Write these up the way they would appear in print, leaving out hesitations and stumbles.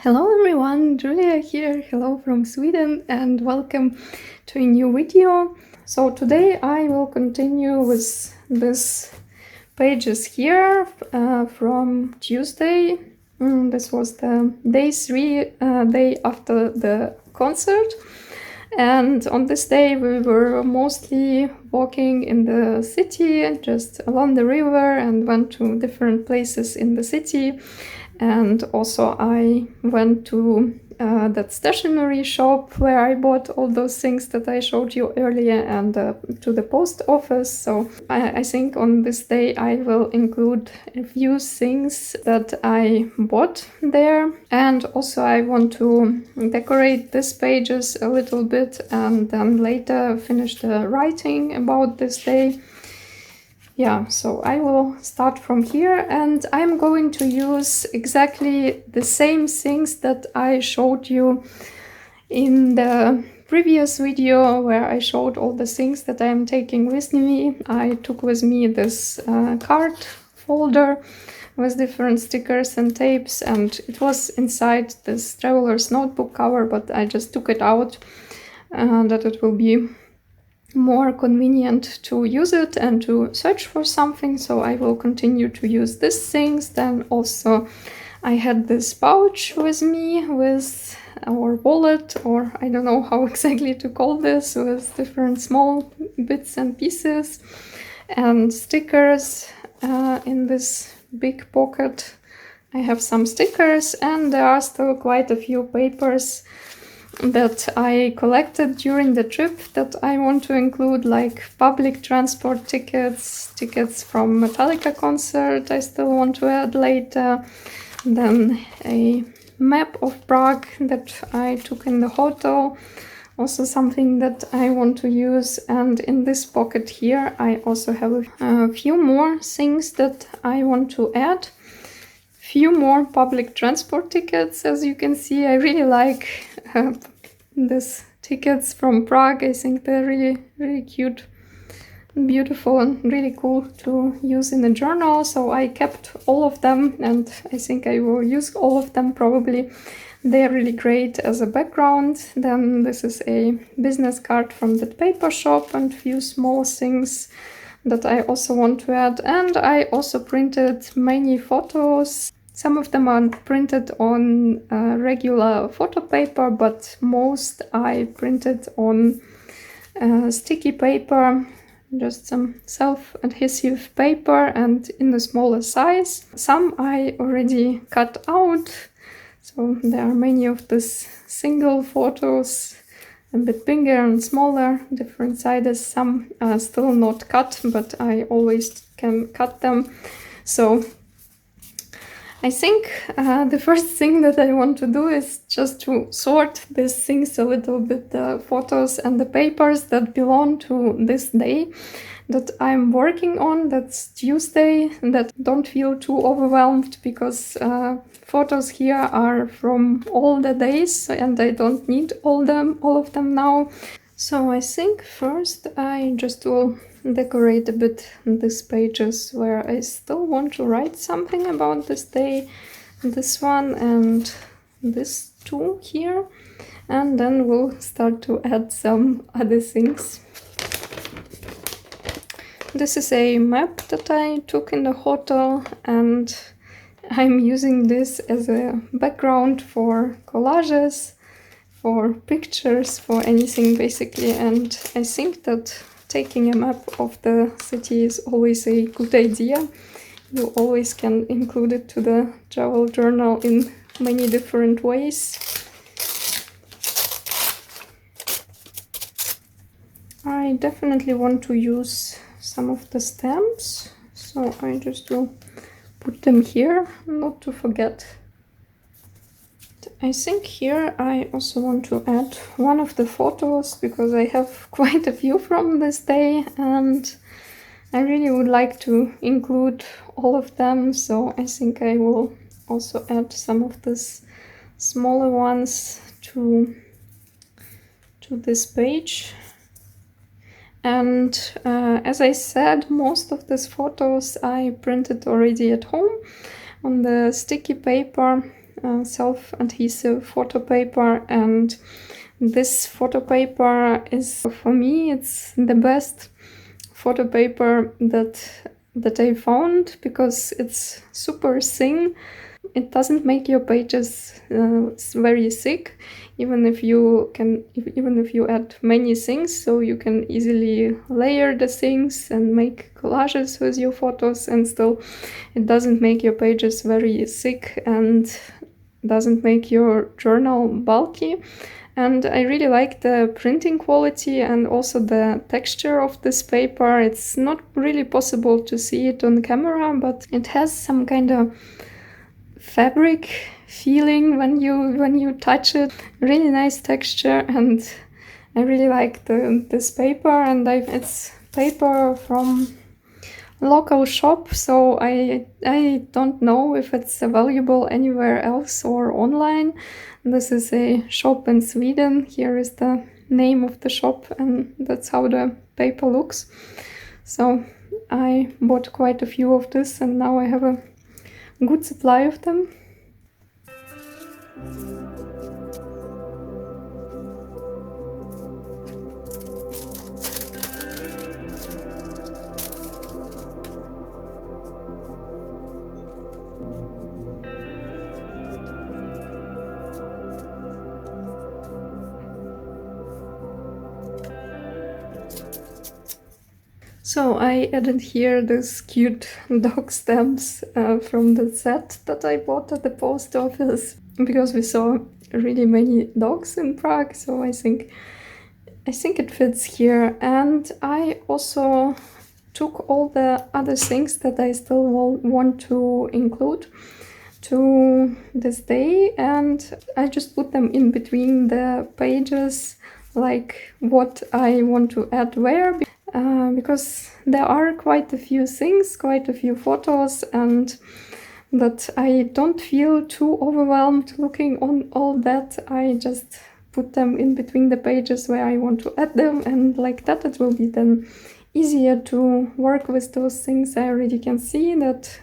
Hello everyone, Julia here, hello from Sweden and welcome to a new video. So today I will continue with these pages here from Tuesday. This was the day 3, day after the concert. And on this day we were mostly walking in the city, just along the river, and went to different places in the city. And also I went to that stationery shop where I bought all those things that I showed you earlier, and to the post office. So I think on this day I will include a few things that I bought there. And also I want to decorate these pages a little bit and then later finish the writing about this day. Yeah, so I will start from here, and I'm going to use exactly the same things that I showed you in the previous video where I showed all the things that I'm taking with me. I took with me this card folder with different stickers and tapes, and it was inside this traveler's notebook cover, but I just took it out that it will be more convenient to use it and to search for something, so I will continue to use these things. Then also I had this pouch with me with our wallet, or I don't know how exactly to call this, with different small bits and pieces and stickers. In this big pocket I have some stickers, and there are still quite a few papers that I collected during the trip that I want to include, like public transport tickets, tickets from Metallica concert I still want to add later, then a map of Prague that I took in the hotel, also something that I want to use. And in this pocket here I also have a few more things that I want to add. Few more public transport tickets. As you can see, I really like these tickets from Prague. I think they're really cute and beautiful and really cool to use in a journal. So I kept all of them, and I think I will use all of them probably. They're really great as a background. Then this is a business card from that paper shop and few small things that I also want to add. And I also printed many photos. Some of them are printed on regular photo paper, but most I printed on sticky paper, just some self-adhesive paper, and in a smaller size. Some I already cut out, so there are many of these single photos, a bit bigger and smaller, different sizes. Some are still not cut, but I always can cut them. So I think the first thing that I want to do is just to sort these things a little bit, the photos and the papers that belong to this day that I'm working on. That's Tuesday, that don't feel too overwhelmed, because photos here are from all the days and I don't need all of them now. So I think first I just will decorate a bit these pages where I still want to write something about this day, this one and this two here, and then we'll start to add some other things. This is a map that I took in the hotel, and I'm using this as a background for collages, for pictures, for anything basically. And I think that taking a map of the city is always a good idea. You always can include it to the travel journal in many different ways. I definitely want to use some of the stamps, so I just will put them here, not to forget. I think here I also want to add one of the photos, because I have quite a few from this day and I really would like to include all of them. So I think I will also add some of these smaller ones to this page. And as I said, most of these photos I printed already at home on the sticky paper. self-adhesive photo paper, and this photo paper is, for me, it's the best photo paper that I found, because it's super thin. It doesn't make your pages very thick, even if you add many things, so you can easily layer the things and make collages with your photos, and still it doesn't make your pages very thick and doesn't make your journal bulky. And I really like the printing quality and also the texture of this paper. It's not really possible to see it on camera, but it has some kind of fabric feeling when you touch it. Really nice texture, and I really like this paper. And it's paper from local shop, so I don't know if it's available anywhere else or online. This is a shop in Sweden. Here is the name of the shop, and that's how the paper looks. So I bought quite a few of this, and now I have a good supply of them. So I added here this cute dog stamps from the set that I bought at the post office, because we saw really many dogs in Prague, so I think it fits here. And I also took all the other things that I still want to include to this day, and I just put them in between the pages, like what I want to add where, because there are quite a few things, quite a few photos, and that I don't feel too overwhelmed looking on all that. I just put them in between the pages where I want to add them, and like that it will be then easier to work with those things. I already can see that,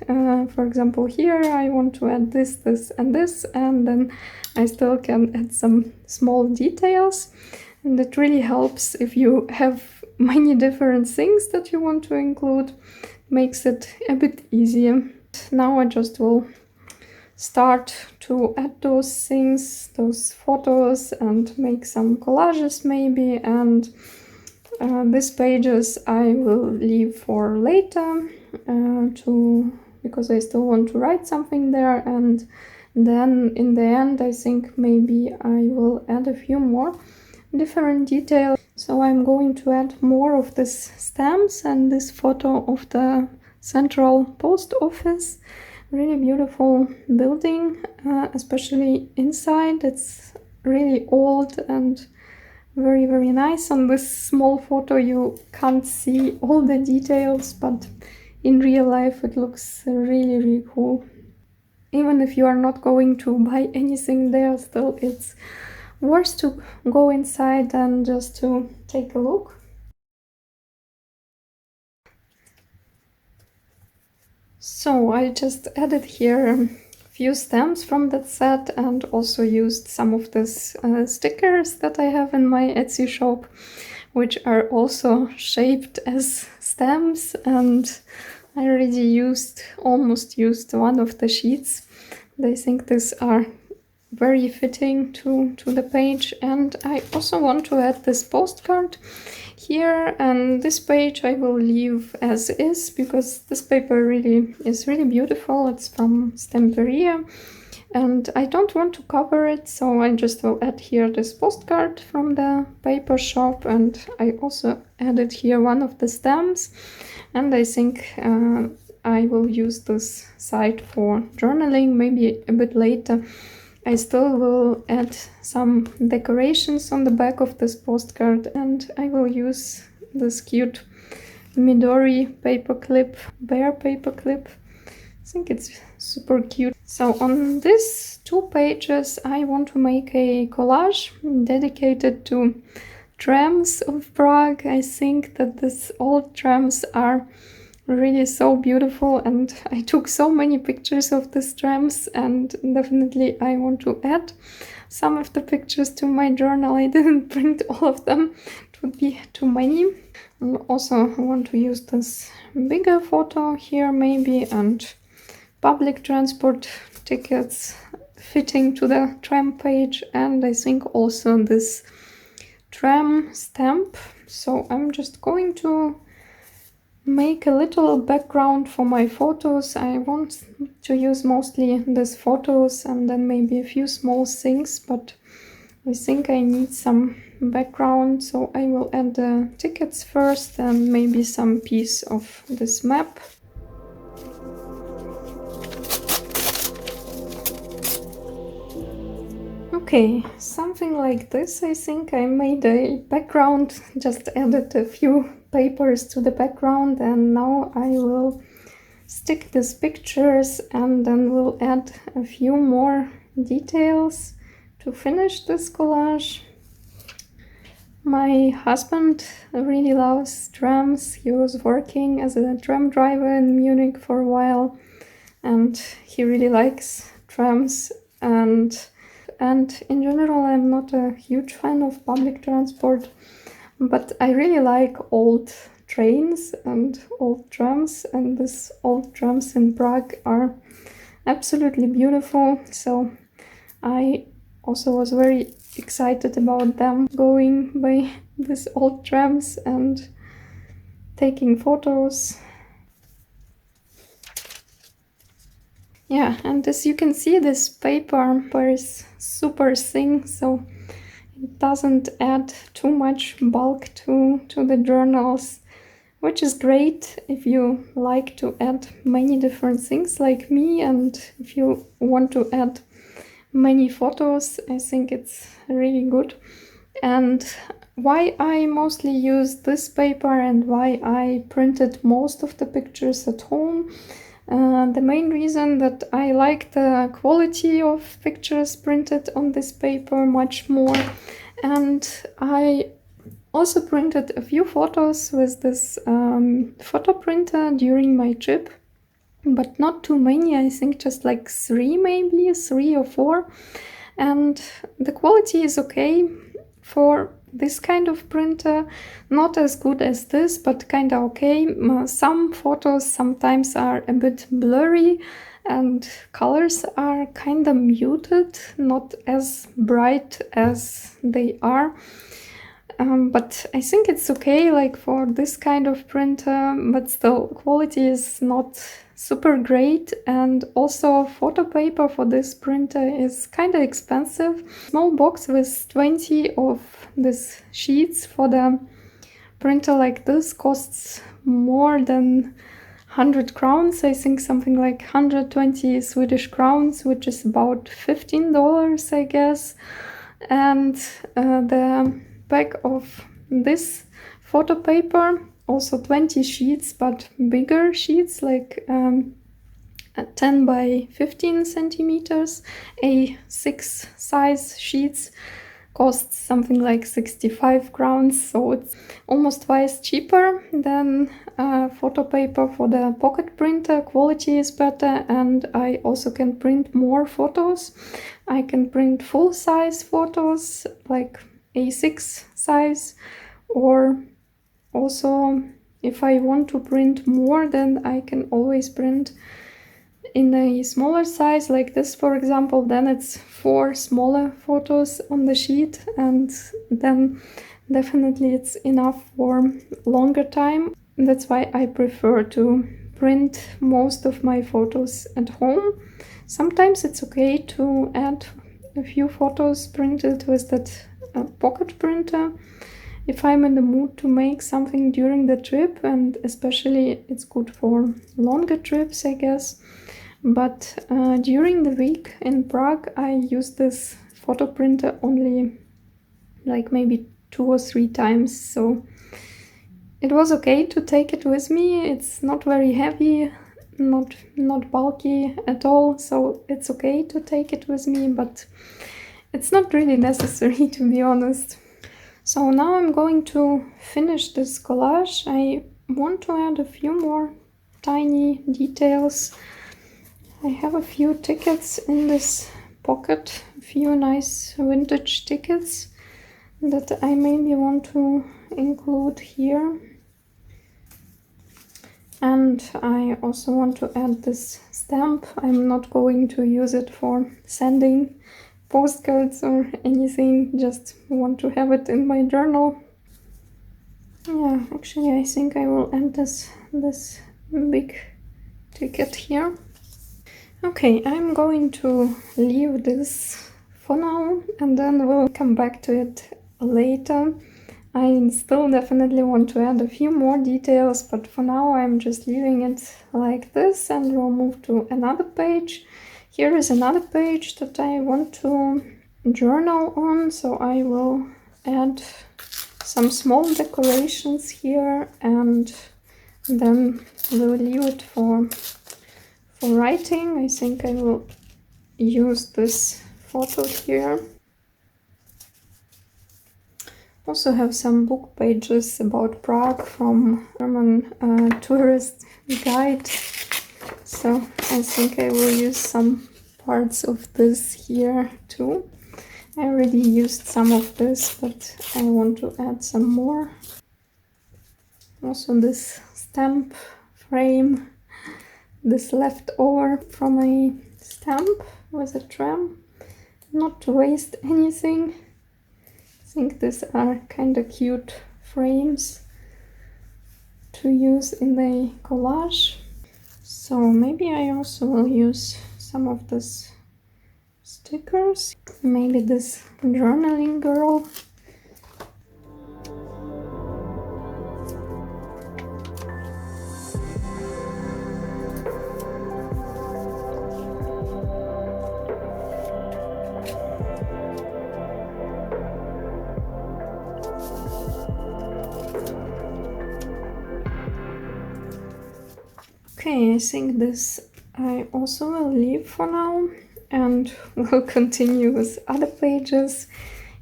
for example, here I want to add this, this, and this, and then I still can add some small details. And it really helps if you have many different things that you want to include, makes it a bit easier. Now I just will start to add those things, those photos, and make some collages maybe. And these pages I will leave for later, because I still want to write something there. And then in the end I think maybe I will add a few more different details. So I'm going to add more of these stamps and this photo of the central post office. Really beautiful building, especially inside. It's really old and very, very nice. On this small photo you can't see all the details, but in real life it looks really, really cool. Even if you are not going to buy anything there, still it's worth to go inside and just to take a look. So I just added here a few stamps from that set, and also used some of these stickers that I have in my Etsy shop, which are also shaped as stamps, and I already almost used one of the sheets. I think these are very fitting to the page. And I also want to add this postcard here, and this page I will leave as is, because this paper really is really beautiful. It's from Stamperia, and I don't want to cover it, so I just will add here this postcard from the paper shop. And I also added here one of the stamps, and I think I will use this side for journaling maybe a bit later. I still will add some decorations on the back of this postcard, and I will use this cute Midori paperclip, bear paperclip. I think it's super cute. So on these 2 pages I want to make a collage dedicated to trams of Prague. I think that these old trams are really so beautiful, and I took so many pictures of the trams, and definitely I want to add some of the pictures to my journal. I didn't print all of them, it would be too many. And also I want to use this bigger photo here maybe, and public transport tickets fitting to the tram page, and I think also this tram stamp. So I'm just going to make a little background for my photos. I want to use mostly these photos and then maybe a few small things, but I think I need some background, so I will add the tickets first and maybe some piece of this map. Okay, something like this. I think I made a background, just added a few papers to the background, and now I will stick these pictures and then we'll add a few more details to finish this collage. My husband really loves trams. He was working as a tram driver in Munich for a while, and he really likes trams, and in general I'm not a huge fan of public transport, but I really like old trains and old trams, and these old trams in Prague are absolutely beautiful, so I also was very excited about them, going by these old trams and taking photos. Yeah, and as you can see, this paper is super thin, so it doesn't add too much bulk to the journals, which is great if you like to add many different things like me, and if you want to add many photos, I think it's really good. And why I mostly use this paper and why I printed most of the pictures at home, the main reason that I like the quality of pictures printed on this paper much more, and I also printed a few photos with this photo printer during my trip, but not too many. I think just like maybe 3 or 4, and the quality is okay for this kind of printer. Not as good as this, but kind of okay. Some photos sometimes are a bit blurry and colors are kind of muted, not as bright as they are. But I think it's okay like for this kind of printer, but still quality is not super great. And also photo paper for this printer is kind of expensive. Small box with 20 of these sheets for the printer like this costs more than 100 crowns. I think something like 120 Swedish crowns, which is about $15, I guess. And the back of this photo paper, also 20 sheets, but bigger sheets, like 10 by 15 centimeters, A6 size sheets, costs something like 65 crowns, so it's almost twice cheaper than photo paper for the pocket printer. Quality is better, and I also can print more photos. I can print full-size photos, like A6 size, or also if I want to print more, then I can always print in a smaller size like this, for example. Then it's 4 smaller photos on the sheet, and then definitely it's enough for longer time. That's why I prefer to print most of my photos at home. Sometimes it's okay to add a few photos printed with that pocket printer if I'm in the mood to make something during the trip, and especially it's good for longer trips, I guess. But during the week in Prague, I used this photo printer only like maybe 2 or 3 times, so it was okay to take it with me. It's not very heavy, not bulky at all, so it's okay to take it with me, but it's not really necessary, to be honest. So now I'm going to finish this collage. I want to add a few more tiny details. I have a few tickets in this pocket, a few nice vintage tickets that I maybe want to include here. And I also want to add this stamp. I'm not going to use it for sending postcards or anything, just want to have it in my journal. Yeah, actually I think I will add this big ticket here. Okay, I'm going to leave this for now and then we'll come back to it later. I still definitely want to add a few more details, but for now I'm just leaving it like this and we'll move to another page. Here is another page that I want to journal on, so I will add some small decorations here and then we'll leave it for writing. I think I will use this photo here. Also have some book pages about Prague from German tourist guide. So I think I will use some parts of this here too. I already used some of this, but I want to add some more. Also this stamp frame, this leftover from a stamp with a tram. Not to waste anything. I think these are kind of cute frames to use in the collage. So maybe I also will use some of these stickers. Maybe this journaling girl. Okay, I think this I also will leave for now and we'll continue with other pages.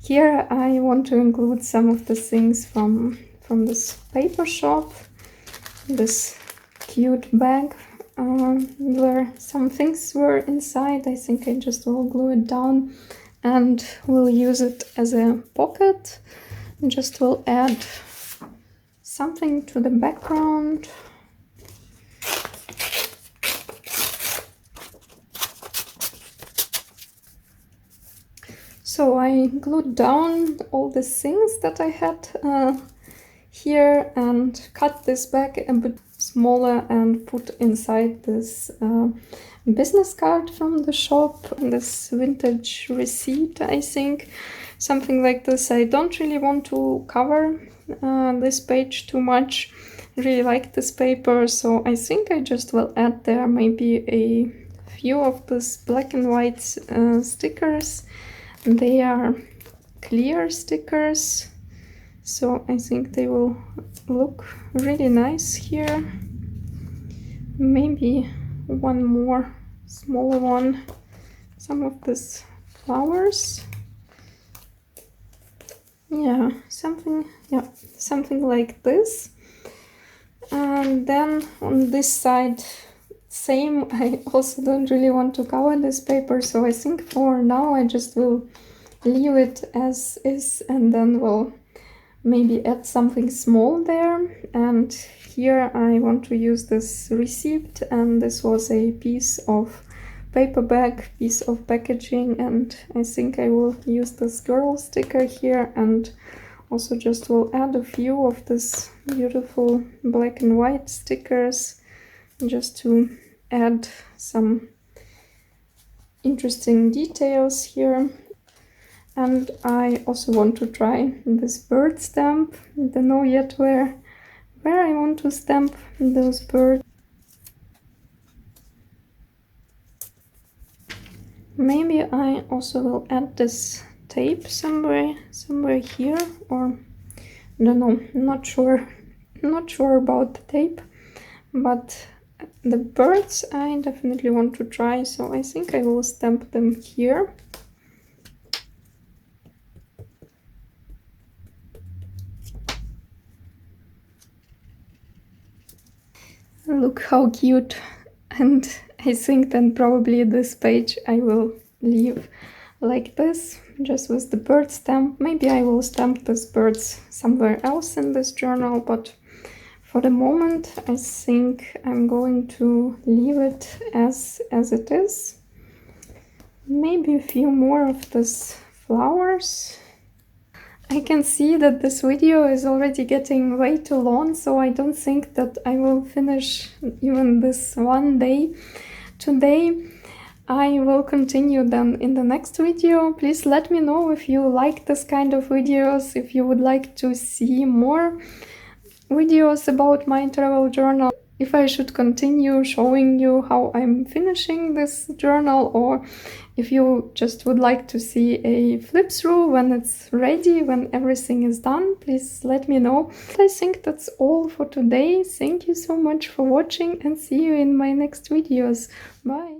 Here I want to include some of the things from this paper shop. This cute bag where some things were inside. I think I just will glue it down and will use it as a pocket. Just will add something to the background. So I glued down all the things that I had here and cut this bag a bit smaller and put inside this business card from the shop, this vintage receipt, I think, something like this. I don't really want to cover this page too much. I really like this paper, so I think I just will add there maybe a few of these black and white stickers. They are clear stickers, so I think they will look really nice here. Maybe one more smaller one, some of these flowers. Yeah, something like this. And then on this side, same. I also don't really want to cover this paper, so I think for now I just will leave it as is and then we'll maybe add something small there. And here I want to use this receipt, and this was a piece of paper bag, piece of packaging, and I think I will use this girl sticker here and also just will add a few of this beautiful black and white stickers just to add some interesting details here. And I also want to try this bird stamp. I don't know yet where I want to stamp those birds. Maybe I also will add this tape somewhere here, or I don't know, not sure about the tape, but the birds I definitely want to try, so I think I will stamp them here. Look how cute. And I think then probably this page I will leave like this, just with the bird stamp. Maybe I will stamp these birds somewhere else in this journal, but for the moment I think I'm going to leave it as it is. Maybe a few more of these flowers. I can see that this video is already getting way too long, so I don't think that I will finish even this one day today. I will continue them in the next video. Please let me know if you like this kind of videos, if you would like to see more videos about my travel journal, if I should continue showing you how I'm finishing this journal, or if you just would like to see a flip through when it's ready, when everything is done. Please let me know. I think that's all for today. Thank you so much for watching and see you in my next videos. Bye!